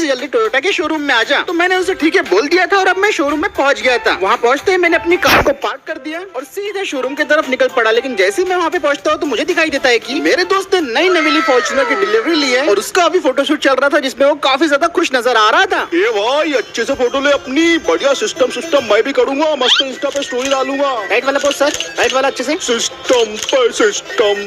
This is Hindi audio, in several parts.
से जल्दी टोयोटा के शोरूम में आ जा। तो मैंने उसे ठीक है बोल दिया था और अब मैं शोरूम में पहुंच गया था। वहाँ पहुँचते ही मैंने अपनी कार को पार्क कर दिया और सीधे शोरूम की तरफ निकल पड़ा। लेकिन जैसे ही मैं वहाँ पे पहुँचता हूँ तो मुझे दिखाई देता है कि मेरे दोस्त ने नई नवेली फॉर्च्यूनर की डिलीवरी ली है और उसका अभी फोटोशूट चल रहा था जिसमें वो काफी ज्यादा खुश नजर आ रहा था। ए भाई अच्छे से फोटो ले अपनी, बढ़िया सिस्टम मैं भी करूंगा, मस्त इंस्टा पे स्टोरी डालूंगा। राइट वाला पोस्ट सर, राइट वाला अच्छे से। सिस्टम पे सिस्टम।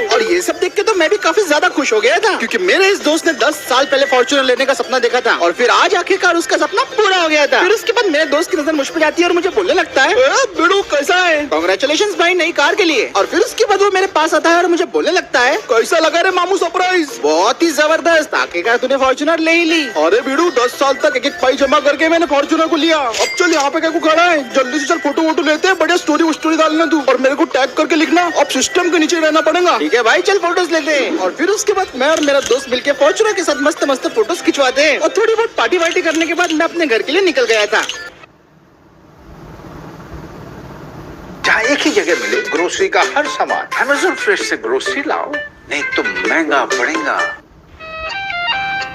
और ये सब देख के तो मैं भी काफी ज्यादा खुश हो गया था क्योंकि मेरे इस दोस्त ने 10 साल पहले फॉर्च्यूनर लेने का सपना देखा था और फिर आज आखिरकार उसका सपना पूरा हो गया था। फिर उसके बाद मेरे दोस्त की नजर मुझ पे जाती है और मुझे बोलने लगता है बिड़ू कैसा है, कांग्रेचुलेशंस भाई नई कार के लिए। और फिर उसके बाद वो मेरे पास आता है और मुझे बोलने लगता है कैसा लगा रे मामू सरप्राइज। बहुत ही जबरदस्त, आखिरकार तूने फॉर्च्यूनर ले ही ली। अरे बिड़ू 10 साल तक एक एक पाई जमा करके मैंने फॉर्च्यूनर को लिया। अब चल यहाँ पे क्या को खड़ा है, जल्दी से चल फोटो वोटो लेते हैं, बढ़िया स्टोरी डालना तू और मेरे को टैग करके लिखना। अब सिस्टम के नीचे रहना पड़ेगा। ठीक है भाई चल फोटोज लेते हैं। और फिर उसके बाद मैं और मेरा दोस्त मिलके फॉर्च्यूनर के साथ मस्त मस्त फोटोज खिंचवाते हैं और थोड़ी बहुत पार्टी वार्टी करने के बाद मैं अपने घर के लिए निकल गया था। जहाँ एक ही जगह मिले ग्रोसरी का हर सामान, अमेज़न फ्रेश से ग्रोसरी लाओ, नहीं तो महंगा पड़ेगा।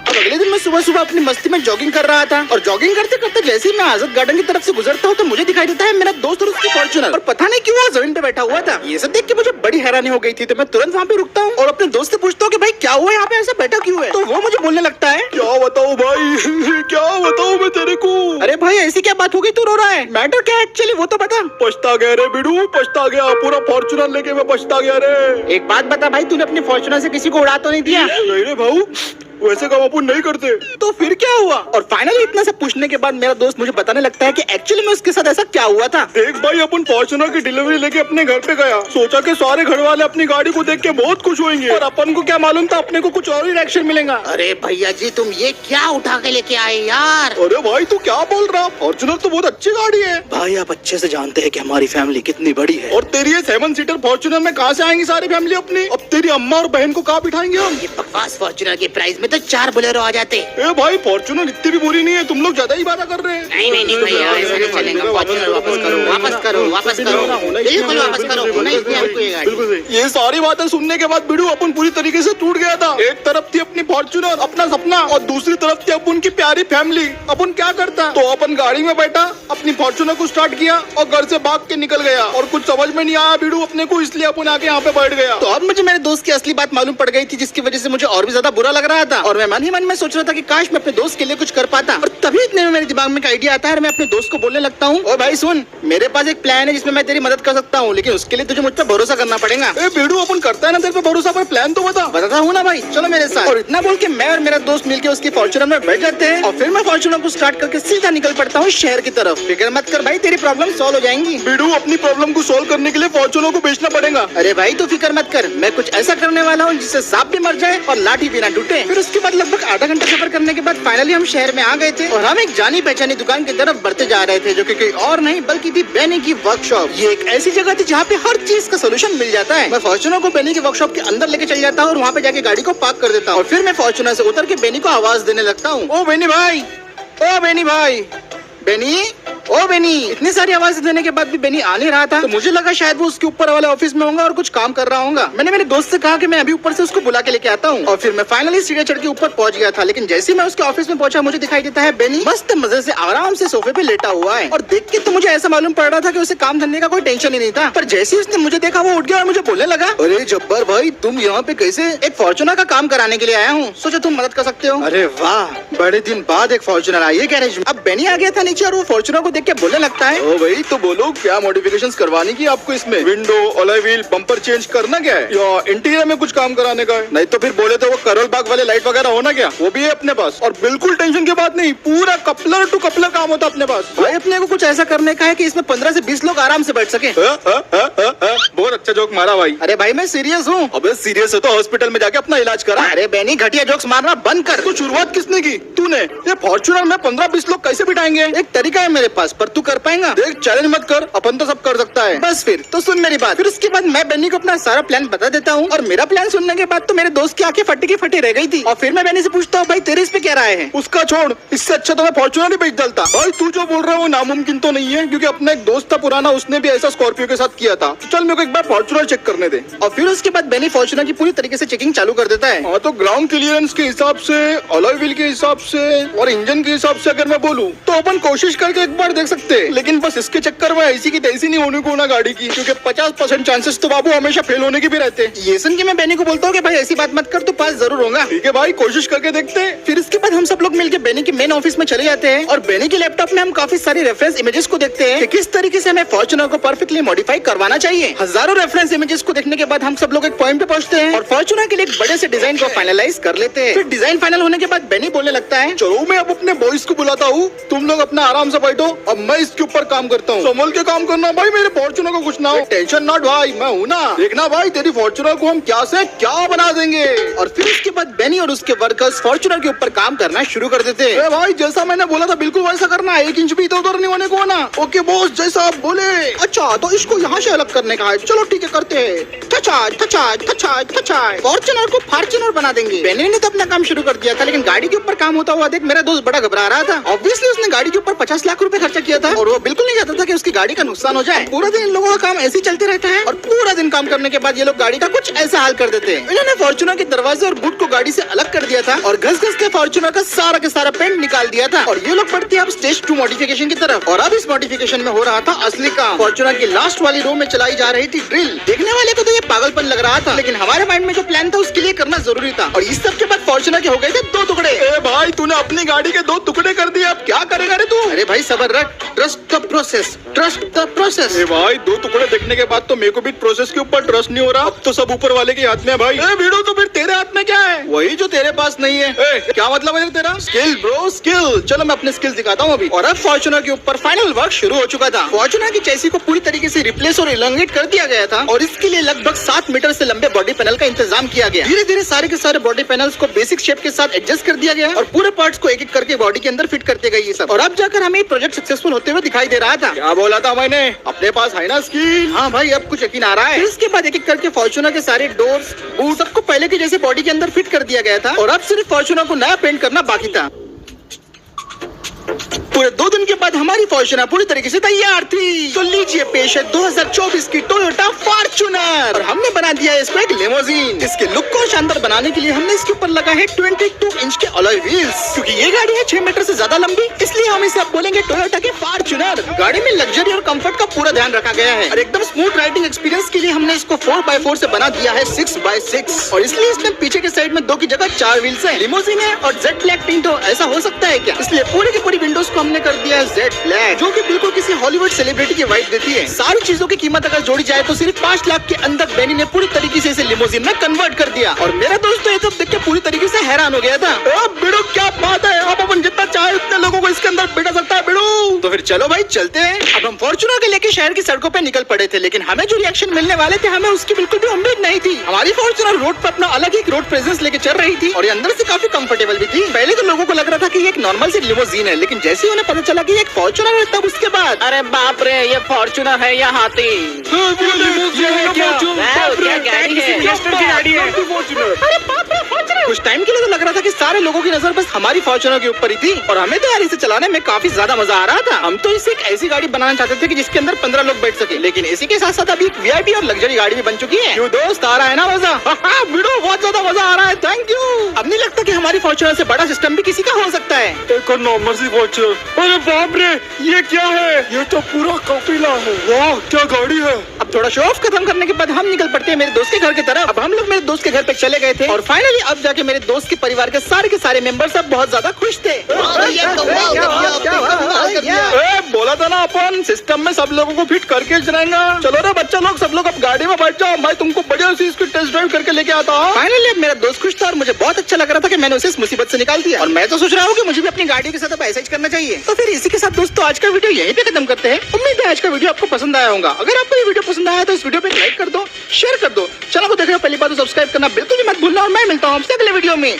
अब अगले दिन मैं सुबह सुबह अपनी मस्ती में जॉगिंग कर रहा था और जॉगिंग करते करते जैसे ही मैं आजाद गार्डन की तरफ से गुजरता हूँ तो मुझे दिखाई देता है मेरा दोस्त और उसकी फॉर्च्यूनर और पता नहीं क्यों वो जमीन पे बैठा हुआ था। ये सब देख के मुझे बड़ी हैरानी हो गई थी तो मैं तुरंत वहाँ पे रुकता हूँ और अपने दोस्त से पूछता हूँ कि भाई क्या हुआ यहाँ पे ऐसे बैठा क्यों है। तो वो मुझे बोलने लगता है क्या बताऊँ भाई क्या बताऊँ मैं तेरे को। अरे भाई ऐसी क्या बात हो गई, तू रो रहा है, मैटर क्या है एक्चुअली वो तो बता। पछता गया रे बिड़ू, पछता गया, पूरा फॉर्च्यूनर लेके मैं पछता गया रे। एक बात बता भाई, तूने अपनी फॉर्च्यूनर से किसी को उड़ा तो नहीं दिया? नहीं रे भाऊ, वैसे काम अपन नहीं करते। तो फिर क्या हुआ? और फाइनली इतना सब पूछने के बाद मेरा दोस्त मुझे बताने लगता है कि एक्चुअली में उसके साथ ऐसा क्या हुआ था। देख भाई अपन फॉर्च्यूनर की डिलीवरी लेके अपने घर पे गया, सोचा कि सारे घर वाले अपनी गाड़ी को देख के बहुत खुश होंगे और अपन को क्या मालूम था अपने को कुछ और ही रिएक्शन मिलेगा। अरे भैया जी तुम ये क्या उठा के लेके आए यार। अरे भाई तू क्या बोल रहा, फॉर्च्यूनर तो बहुत अच्छी गाड़ी है। भाई आप अच्छे से जानते हैं कि हमारी फैमिली कितनी बड़ी है और तेरी ये 7 सीटर फॉर्च्यूनर में कहाँ से आएंगी सारी फैमिली अपनी। अब तेरी अम्मा और बहन को कहाँ बिठाएंगे हम। ये बकवास फॉर्च्यूनर के प्राइस में तो 4 बोलेरो आ जाते। ए भाई फॉर्च्यूनर इतनी भी बुरी नहीं है, तुम लोग ज्यादा ही बात कर रहे हैं। नहीं भैया ऐसा नहीं चलेगा, फॉर्च्यूनर वापस करो बिल्कुल वापस करो, नहीं इसमें हमको ये गाड़ी। बिल्कुल सही। ये सारी बातें सुनने के बाद बिड़ू अपन पूरी तरीके से टूट गया था। एक तरफ थी अपनी फॉर्च्यूनर अपना सपना और दूसरी तरफ थी अपन की प्यारी फैमिली। अपन क्या करता, तो अपन गाड़ी में बैठा अपनी फॉर्च्यूनर को स्टार्ट किया और घर से भाग के निकल गया और कुछ समझ में नहीं आया बिड़ू अपने को, इसलिए अपन आके यहाँ पे बैठ गया। तो अब मुझे मेरे दोस्त की असली बात मालूम पड़ गई थी जिसकी वजह से मुझे और भी ज्यादा बुरा लग रहा था और मैं मन ही मन में सोच रहा था कि काश मैं अपने दोस्त के लिए कुछ कर पाता। और तभी इतने में मेरे दिमाग में एक आइडिया आता है और मैं अपने दोस्त को बोलने लगता हूँ, ओ भाई सुन, मेरे पास एक प्लान है जिसमें मैं तेरी मदद कर सकता हूँ, लेकिन उसके लिए तुझे मुझ पर भरोसा करना पड़ेगा। ए बिड़ू अपन करता है ना तेरे पे भरोसा, पर प्लान तो बताता हूँ ना भाई, चलो मेरे साथ। और इतना बोल के मैं और मेरा दोस्त मिलके उसकी फॉर्च्यूनर में बैठ जाते हैं और फिर मैं फॉर्च्यूनर को स्टार्ट करके सीधा निकल पड़ता हूँ शहर की तरफ। फिक्र मत कर भाई, तेरी प्रॉब्लम सॉल्व हो जाएंगी। बिड़ू अपनी प्रॉब्लम को सॉल्व करने के लिए फॉर्च्यूनर को बेचना पड़ेगा। अरे भाई तू फिक्र मत कर, मैं कुछ ऐसा करने वाला हूँ जिससे सांप भी मर जाए और लाठी भी ना टूटे। फिर उसके बाद लगभग आधा घंटा सफर करने के बाद फाइनली हम शहर में आ गए थे और हम एक जानी पहचानी दुकान की तरफ बढ़ते जा रहे थे जो कि कोई और नहीं बल्कि थी बेनी की वर्कशॉप। ये एक ऐसी जगह थी जहाँ पे हर चीज का सोल्यूशन मिल जाता है। मैं फॉर्च्यूनर को बेनी की वर्कशॉप के अंदर लेके चल जाता हूँ और वहाँ पे जाके गाड़ी को पार्क कर देता हूँ और फिर मैं फॉर्च्यूनर से उतर के बेनी को आवाज देने लगता हूँ, ओ बेनी भाई, ओ बेनी भाई, बेनी, ओ बेनी। इतनी सारी आवाज देने के बाद भी बेनी आ नहीं रहा था तो मुझे लगा शायद वो उसके ऊपर वाले ऑफिस में होगा और कुछ काम कर रहा होगा। मैंने मेरे दोस्त से कहा कि मैं अभी ऊपर से उसको बुला के लेके आता हूँ और फिर मैं फाइनली सीढ़ियाँ चढ़ के ऊपर पहुंच गया था। लेकिन जैसे ही मैं उसके ऑफिस में पहुंचा मुझे दिखाई देता है बेनी मस्त मजे से आराम से सोफे पे लेटा हुआ है और देख के तो मुझे ऐसा मालूम पड़ रहा था कि उसे काम धंधे का कोई टेंशन ही नहीं था। पर जैसे ही उसने मुझे देखा वो उठ गया और मुझे बोलने लगा, अरे जब्बार भाई तुम यहाँ पे कैसे? एक फॉर्च्यूनर का काम कराने के लिए आया हूँ, सोचा तुम मदद कर सकते हो। अरे वाह, बड़े दिन बाद एक फॉर्च्यूनर आई है गैरेज में। अब बेनी आ गया था नीचे और वो फॉर्च्यूनर को देख के बोलने लगता है, ओ भाई तो बोलो क्या मॉडिफिकेशंस करवानी की आपको इसमें? Window, alloy wheel, bumper change करना क्या है या इंटीरियर में कुछ काम कराने का है? नहीं तो फिर बोले तो वो करोल बाग वाले लाइट वगैरह होना क्या, वो भी है अपने पास। और बिल्कुल टेंशन की बात नहीं, पूरा कपलर टू कपलर काम होता है अपने पास। भाई अपने को कुछ ऐसा करने का है कि इसमें 15 से 20 लोग आराम से बैठ सके। बहुत अच्छा जोक मारा भाई। अरे भाई मैं सीरियस हूँ। अबे सीरियस है तो हॉस्पिटल में जाके अपना इलाज करा। अरे बेनी घटिया जोक्स मारना बंद कर। तो शुरुआत किसने की? तूने। ये फॉर्च्यूनर में 15-20 लोग कैसे बिठाएंगे? एक तरीका है मेरे पास। पास, पर तू कर पाएगा? देख चैलेंज मत कर, अपन तो सब कर सकता है। बस फिर तो सुन मेरी बात। फिर उसके बाद मैं बेनी को अपना सारा प्लान बता देता हूँ, और मेरा प्लान सुनने के बाद तो मेरे दोस्त की आंखें फटी की फटी रह गई थी। और फिर मैं बेनी से पूछता हूँ, भाई तेरे इस पे क्या राय है? उसका छोड़, इससे अच्छा तो मैं फॉर्च्यूनर ही बेच डालता। भाई तू जो बोल रहा है वो नामुमकिन तो नहीं है, क्योंकि अपना एक दोस्त था पुराना, उसने भी ऐसा स्कॉर्पियो के साथ किया था। तो चल मेरे को एक बार फॉर्च्यूनर चेक करने दे। और फिर उसके बाद बेनी फॉर्च्यूनर की पूरी तरीके से चेकिंग चालू कर देता है। हाँ तो ग्राउंड क्लियरेंस के हिसाब से, अलॉय व्हील के हिसाब से और इंजन के हिसाब से अगर मैं बोलूँ तो अपन कोशिश करके एक बार देख सकते हैं। लेकिन बस इसके चक्कर में ऐसी की तैसी नहीं होने को ना गाड़ी की, क्योंकि 50% चांसेस तो बाबू हमेशा फेल होने के भी रहते हैं। ये सुन के मैं बेनी को बोलता हूँ कि भाई ऐसी बात मत कर, तू पास जरूर होगा। ठीक है भाई, कोशिश करके देखते हैं। फिर इसके बाद हम सब लोग मिलकर बेनी के मेन ऑफिस में चले जाते हैं, और बेनी के लैपटॉप में हम काफी सारी रेफरेंस इमेजेस को देखते हैं कि किस तरीके से हमें फॉर्च्यूनर को परफेक्टली मॉडिफाई करवाना चाहिए। हजारों रेफरेंस इमेजेस को देखने के बाद हम सब लोग एक पॉइंट पे पहुंचते हैं और फॉर्च्यूनर के लिए एक बड़े से डिजाइन को फाइनलाइज कर लेते हैं। फिर डिजाइन फाइनल होने के बाद बेनी बोलने लगता है, चलो मैं अब अपने बॉयज को बुलाता हूँ, तुम लोग अपना आराम से बैठो, अब मैं इसके ऊपर काम करता हूँ। संभल के काम करना भाई, मेरे फॉर्च्यूनर को कुछ ना हो। टेंशन नॉट भाई, मैं हूँ ना। देखना भाई तेरी फॉर्च्यूनर को हम क्या से क्या बना देंगे। और फिर उसके बाद बेनी और उसके वर्कर्स फॉर्च्यूनर के ऊपर काम करना शुरू कर देते हैं। भाई जैसा मैंने बोला था बिल्कुल वैसा करना, 1 इंच भी इधर उधर नहीं होने को ना। ओके बॉस, जैसा आप बोले। अच्छा तो इसको यहाँ से अलग करने का है, चलो ठीक है करते हैं। फॉर्च्यूनर को फॉर्च्यूनर बना देंगे। बेनी ने तो अपना काम शुरू कर दिया था, लेकिन गाड़ी के ऊपर काम होता हुआ देख मेरा दोस्त बड़ा घबरा रहा था। ऑब्वियसली उसने गाड़ी के ऊपर 50 लाख रुपए खर्चा किया था, और वो बिल्कुल नहीं चाहता था कि उसकी गाड़ी का नुकसान हो जाए। पूरा दिन इन लोगों का काम ऐसे ही चलते रहता है, और पूरा दिन काम करने के बाद ये लोग गाड़ी का कुछ ऐसा हाल कर देते हैं। इन्होंने फॉर्च्यूनर के दरवाजे और बूट को गाड़ी से अलग कर दिया था, और घस घस के फॉर्च्यूनर का सारा पेंट निकाल दिया था। और ये लोग बढ़ते अब स्टेज 2 मॉडिफिकेशन की तरफ, और अब इस मॉडिफिकेशन में हो रहा था असली काम। फॉर्च्यूनर की लास्ट वाली रो में चलाई जा रही थी ड्रिल। देखने वाले को तो ये पागलपन लग रहा था, लेकिन हमारे माइंड में जो प्लान था उसके लिए करना जरूरी था। और इस सब के बाद फॉर्च्यूनर के हो गए थे 2 टुकड़े। भाई तूने अपनी गाड़ी के 2 टुकड़े कर दिए, अब क्या करेगा रे तू? अरे भाई सबर रख, trust the process, trust the process. भाई 2 टुकड़े देखने के बाद तो मेरे को भी प्रोसेस के ऊपर ट्रस्ट नहीं हो रहा। अब तो सब ऊपर वाले के हाथ में है भाई। वीडियो तो फिर तेरे हाथ में क्या है? वही जो तेरे पास नहीं है। क्या मतलब है तेरा? Skill bro, skill. चलो मैं अपने स्किल्स दिखाता हूँ अभी। और अब फॉर्च्यूनर के ऊपर फाइनल वर्क शुरू हो चुका था। फॉर्च्यूनर की चेसी को पूरी तरीके से रिप्लेस और इलोंगेट कर दिया गया था, और इसके लिए लगभग 7 मीटर से लंबे बॉडी पैनल का इंतजाम किया गया। धीरे धीरे सारे के सारे बॉडी पैनल्स को बेसिक शेप के साथ एडजस्ट कर दिया गया, और पूरे पार्ट्स को एक एक करके बॉडी के अंदर फिट करते गए ये सब। और अब जाकर हमें प्रोजेक्ट सक्सेसफुल होते हुए दिखाई दे रहा था। क्या बोला था मैंने? अपने पास है ना स्किल? हाँ भाई, अब कुछ यकीन आ रहा है। इसके बाद एक एक करके फॉर्च्यूनर के सारे डोर्स, बूट सबको पहले के जैसे बॉडी के अंदर फिट कर दिया गया था, और अब सिर्फ फॉर्च्यूनर को नया पेंट करना बाकी था। पूरे 2 दिन के बाद हमारी फॉर्च्यूनर पूरी तरीके से तैयार थी। तो लीजिए पेश है 2024 की टोयोटा फॉर्च्यूनर, और हमने बना दिया है इसको एक लिमोजीन। इसके लुक को शानदार बनाने के लिए हमने इसके ऊपर लगा है 22 इंच के अलॉय व्हील्स। क्योंकि ये गाड़ी है 6 मीटर से ज्यादा लंबी, इसलिए हम इसे अब बोलेंगे टोयोटा के फॉर्च्यूनर। गाड़ी में लग्जरी और कंफर्ट का पूरा ध्यान रखा गया है, और एकदम स्मूथ राइडिंग एक्सपीरियंस के लिए हमने इसको 4x4 से बना दिया है 6x6, और इसलिए इसमें पीछे के साइड में 2 की जगह 4 व्हील्स है। लिमोजीन है और जेट ब्लैक टिंट हो, ऐसा हो सकता है क्या? इसलिए पूरी की पूरी विंडोज को हमने कर दिया है जेट ब्लैक, जो कि बिल्कुल किसी हॉलीवुड सेलिब्रिटी की वाइब देती है। सारी चीजों की कीमत अगर जोड़ी जाए तो सिर्फ 5 लाख के अंदर बेनी ने पूरी तरीके से इसे लिमोजीन में कन्वर्ट कर दिया, और मेरा दोस्त तो ये सब देख के पूरी तरीके से हैरान हो गया था। बिड़ू क्या बात है, अब अपन जितना चाहे उतने लोगों को इसके अंदर बिठा सकता है बिड़ू। तो फिर चलो भाई चलते हैं। अब हम फॉर्च्यूनर के लेके शहर की सड़कों पे निकल पड़े थे, लेकिन हमें जो रिएक्शन मिलने वाले थे हमें उसकी बिल्कुल भी उम्मीद नहीं थी। हमारी फॉर्च्यूनर रोड पर अपना अलग ही रोड प्रेजेंस लेके चल रही थी, और ये अंदर से काफी कंफर्टेबल भी थी। पहले तो लोगों को लग रहा था कि ये एक नॉर्मल सी लिमोजीन है, लेकिन जैसे ही उन्हें पता चला कि एक फॉर्च्यूनर है, तब उसके बाद अरे बाप रे, ये फॉर्च्यूनर है या हाथी? कुछ टाइम के लिए तो लग रहा था कि सारे लोगों की नजर बस हमारी फॉर्च्यूनर के ऊपर ही थी, और हमें तो यार इसे चलाने में काफी ज्यादा मजा आ रहा था। हम तो इसे एक ऐसी गाड़ी बनाना चाहते थे कि जिसके अंदर 15 लोग बैठ सके, लेकिन इसी के साथ साथ अभी एक वीआईपी और लग्जरी गाड़ी भी बन चुकी है। क्यों दोस्त, आ रहा है ना मजा? वीडियो बहुत ज्यादा मजा आ रहा है, थैंक यू। अब नहीं लगता कि हमारी फॉर्च्यूनर से बड़ा सिस्टम भी किसी का हो सकता है। एक नॉर्मल सी फॉर्च्यूनर। अरे बाप रे, ये क्या है? ये तो पूरा काफिला है। वाह क्या गाड़ी है। अब थोड़ा शो ऑफ खत्म करने के बाद हम निकल पड़ते हैं मेरे दोस्त के घर की तरफ। अब हम लोग मेरे दोस्त के घर पे चले गए थे, और फाइनली अब जाके मेरे दोस्त के परिवार के सारे मेंबर्स अब बहुत ज्यादा खुश थे। बोला था ना अपन सिस्टम में सब लोगों को फिट करके चलाएंगे। चलो रे बच्चा लोग, सब लोग अब गाड़ी में बैठ जाओ, मैं तुमको बढ़िया सी इसकी टेस्ट ड्राइव करके लेके आता हूँ। फाइनली अब मेरा दोस्त खुश था, और मुझे बहुत अच्छा लग रहा था कि मैंने उसे इस मुसीबत से निकाल दिया, और मैं तो सोच रहा हूँ कि मुझे भी अपनी गाड़ी के साथ अब ऐसा ही करना चाहिए। तो फिर इसी के साथ दोस्तों आज का वीडियो यहीं पे खत्म करते हैं। उम्मीद है आज का वीडियो आपको पसंद आया होगा। अगर आपको ये वीडियो पसंद आया तो इस वीडियो पे लाइक कर दो, शेयर कर दो, चैनल को देख रहे हो पहली बार तो सब्सक्राइब करना बिल्कुल भी मत भूलना, और मैं मिलता हूँ आपसे अगले वीडियो में।